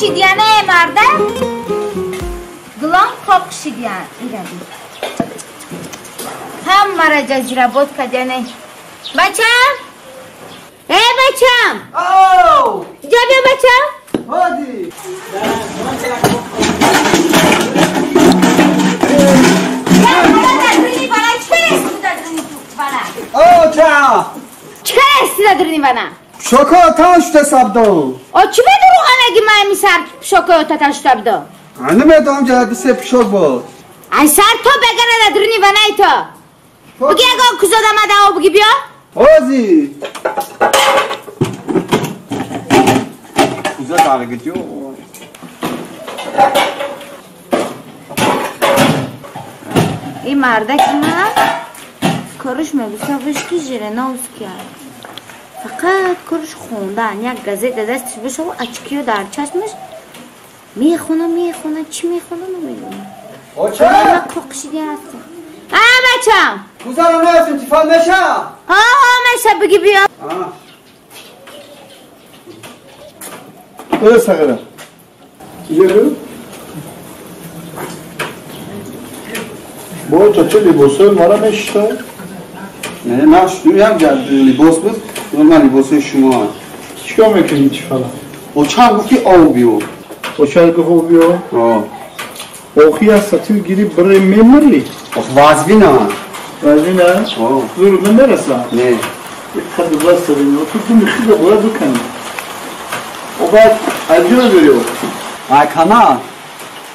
قاقشیدیانه مرده گلان قاقشیدیان ایره بید هم مرا جزیره بود کدیانه بچم بچم آو جا بیا بچم هادی چه هستی دادرینی بنا؟ شکایتان شده سبدو چی بدروغن اگه من میسر شکایتان شده بدو؟ نمیدونم جهد سه پیشور بود ای سر تو بگره دادرینی بنا ای تو بگی اگه کزا دمده او بگی بیا؟ هادی کزا داره جو این مرده که من کارش مبوسه وشکی جیره نوز کرد فقط کارش خوندن یک گزه دستش بشه و اچکیو در چشمش میخونه چی میخونه نمیدونه بچه من کاقشیدی هستم بچم کزا رو نهستیم تیفال میشه میشه بگی بیا بله سقیره چیزه با تو چه لباسای ما را میشته؟ نه هم لباس بود نورمال لباس شما چیکار میکنی چی فلا؟ و چند گفتی آو بیو و چند گفت آو بیو؟ آخی از سطیل گیری برای میمرلی؟ وازوی نه وزی نه؟ زور من نرسم؟ نه یک خد بس داریم و تو میخی به باید بکنی و بعد عجیه نداری کانال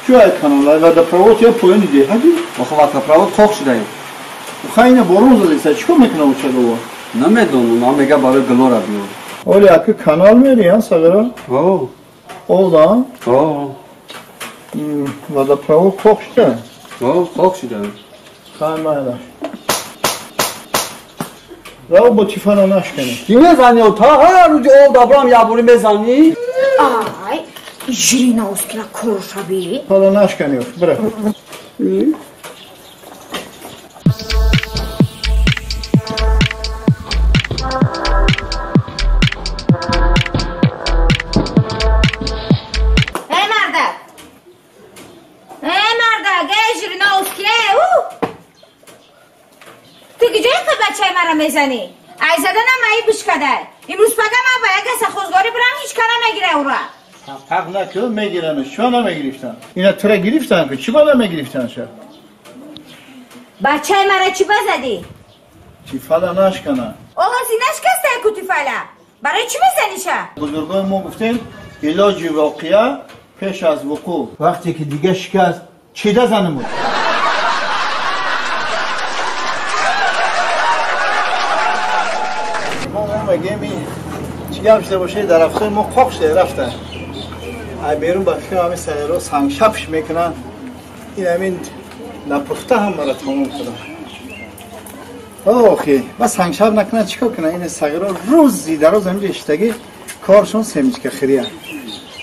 چو های کانال؟ های ودا پراوات یا پوینی دی هدی؟ وقت پراوات خوک شده و خواهی اینه بارون زده ایسا چیکار میکنه و چه دو؟ نمیدونم میگه برای گلورا بیو ولی اکی کانال میری ها سگره؟ او دا؟ ودا پراوات خوک شده؟ خوک شده خواهی مایداش راو با تیفانا نشکنی کی میزنی و تا هر روز آب دابرام یابوری میزنی؟ آی جیری نوز که کروشا بی حالا نشکنی بره میزنی ای زدن هم ای بش کده امروز پگه من باید که سخوزگاری برم هیچ کنه نگیره او را حق نکرد میگیرنش چون نمیگرفتن اینا تو را گرفتن که چی بالا میگرفتن شد بچه مرا چی بزدی؟ تیفالا نشکنه آقا زینش کسته که تیفالا برای چی میزنی شه؟ بزرگای ما گفتیم علاج واقعه پیش از وقوع وقتی که دیگه شکست چیده زنمون مگه می چی هم شده باشه در افسر ما قاق شده رفتن ای بیرون بخیر همه سر رو سنگ شپش میکنن این همین نپخته هم مرا تمام کنن آخی بس سنگ شپ نکنن چیکار کنن این سگرها روزی در روز همینجا اشتگی کارشون سمیج که خریه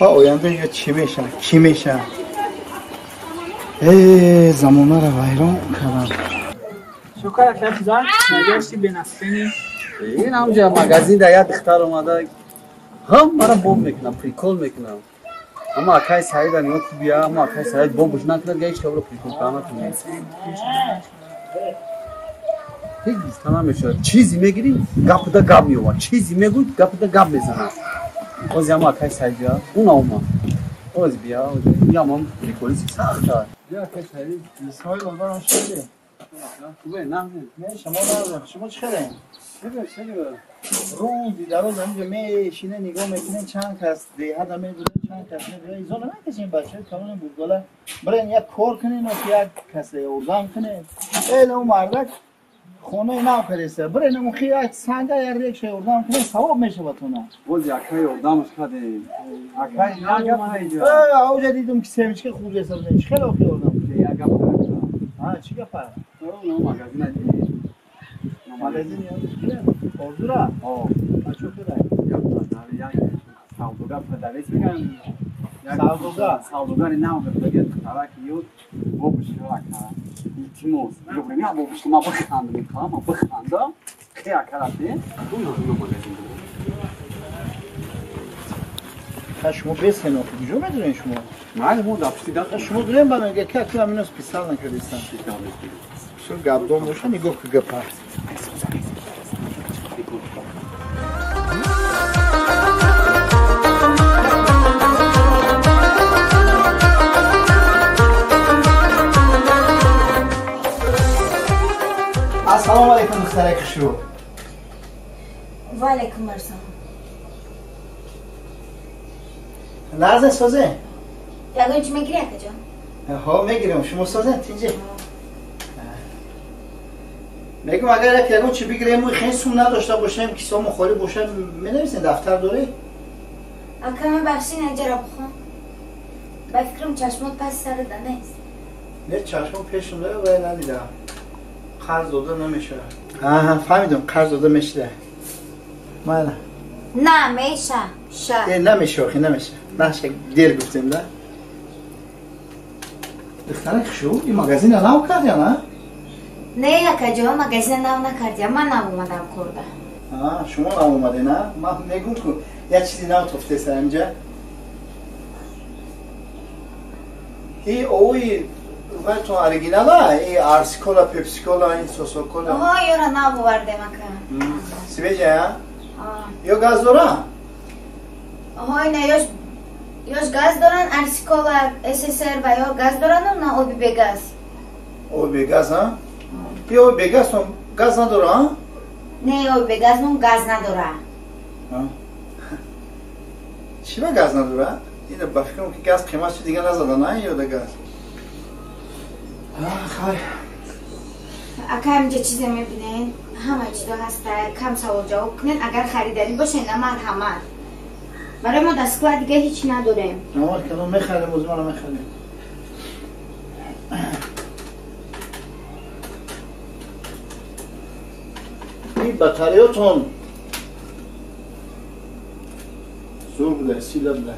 آینده یا چی میشه کی میشه زمانه رو ویران کردن شکر کفزار نگشتی به نسخنی این همجا مگزین در یاد اختار اومده هم مرا بوم میکنم پریکول میکنم اما اکای سعید نیو تو بیا اما اکای سعید بوم بشنن کنه گیش تو رو پریکول کنم تو هیچ تمام میشه چیزی میگیری گپ دا گپ میواد چیزی میگوی گپ دا گپ میزنه باز اما اکای سعید بیا اون اوما باز بیا یا مام پریکولی ساخت بیا اکای سعید اسمای لازم شده خوبه نه شما ندارم شما چه خیره روزی در روز همینجا میشینه نگاه میکنه چند کس دیهد هم میدونه چند کس میدونه ایزا نمیکشین بچه کاملا بودگاله برین یک کار کنین و یک کس اردام کنین ایلا اون مردک خونه نو کریسته برین اون خیلی سنگه یک ریکش اردام کنین ثواب میشه باتونه باز یکای اردامش کرده اکای نه گفت اینجا اوجا دیدم که سیمچ که خوب جسد نیست خیلی آخی اردام کنه یک گفت چی گفت نه مگزین ندید مالزین یا حضورا بچه کنه سعودوگا پدریس میگن سعودوگا نام بگید تراکیو بوبشو اکا تیموس جو نمی بوبشو ما بخوند میکنم ما بخوندم خیلی کراته اون مگزین شما بسکنید کجا میدونین شما معلم اون داشتی داشت شما دارین من میگه که تو همین اسپیسال نکردیستم شو گابدون باشه نگاه که گپا السلام علیکم دخترک شو و علیکم السلام لحظه سازه یادم چی میگیری اکا جان؟ ها میگیرم شما سازه تینجه میگم اگر یکم چی بگیریم خیلی سوم نداشته باشیم کیسه مخالی باشه مینویسین دفتر داره اکا من بخشین اینجا را بخون با فکرم چشمات پس سر دانه است نه چشم پیشم داره ولی ندیدم قرض داده نمیشه ها فهمیدم قرض داده میشه مالا نه میشه شه نمیشه آخی نمیشه نشه دیر گفتیم ده دخترک شو این مغازین نو کرد یا نه؟ نه اکا جان مگزین نو نکردیم من نو اومدم کرده شما نو اومده نه؟ من میگم که یه چیزی نو تفته سر اینجا ای اوی تو اریگینال ای آرسی کولا پیپسی کولا این سوسو کولا آها یورا نو بوردیم اکا سیبیجه ها؟ یا گاز دارن؟ آها اینه یاش گاز دارن آرسی کولا SSR و یا گاز دارن و نه اوبی بگاز اوبی بگاز ها؟ یا اوبی بگاز هم گاز نداره ها؟ نه اوبی بگاز نون گاز نداره چی با گاز نداره؟ اینه با فکرم که گاز قیمت چی دیگه نزده نه یا ده گاز خیلی اکا همینجا چیزی میبینین همه چیزا هسته کم سوال جواب کنین اگر خریداری باشه نه مرحمت برای ما دستگاه دیگه هیچ نداریم نمار کنم میخریم از ما میخریم این بطریاتون زور بوده سیله بوده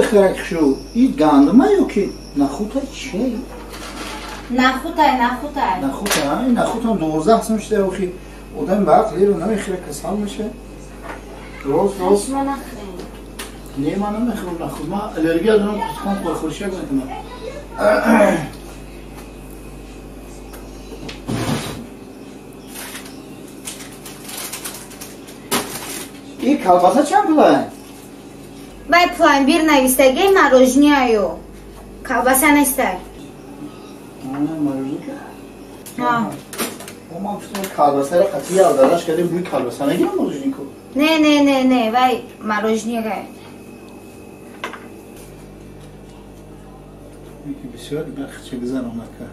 خرک شو این گندمه یا که نخوته چیه؟ نخوته نخوته این نخوته هم 12 سم شده اوخی آدم وقت لیرو نمیخیره کسال میشه روز شما نخوریم نه من نمیخورم نخور من الرژی دارم کسکان پرخورشی کنم این کلباسه چند پلای؟ بای پلاین بیر نویستگی مروژنی هایو کلباسه نیسته مروژنی که؟ ما گفتم کلباسه را قطعی آردارش کردیم بوی کلباسه نگیرم مروژنی کو نه وای مروژنی گه میگه بسیار دیگر خچه بزن آمد که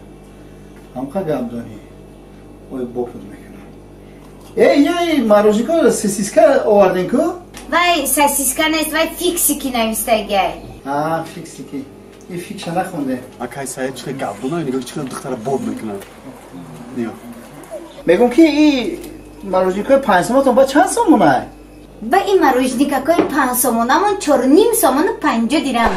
همخه گمدانی وای بکرد میکنم ای مروژنی که سیسیسکه آوردین که؟ وای سسیسکه نیست وای فیکسی که نویستگی فیکسی که این فیکس نخونده اکای سایه چه گابدون های نگاه چه دختر باب میکنن نیا میگم که این مروژنی که 5 سامتون با چند سامونه؟ با این مروژنی که 5 سامونه من 4.5 سامان 50 دیرم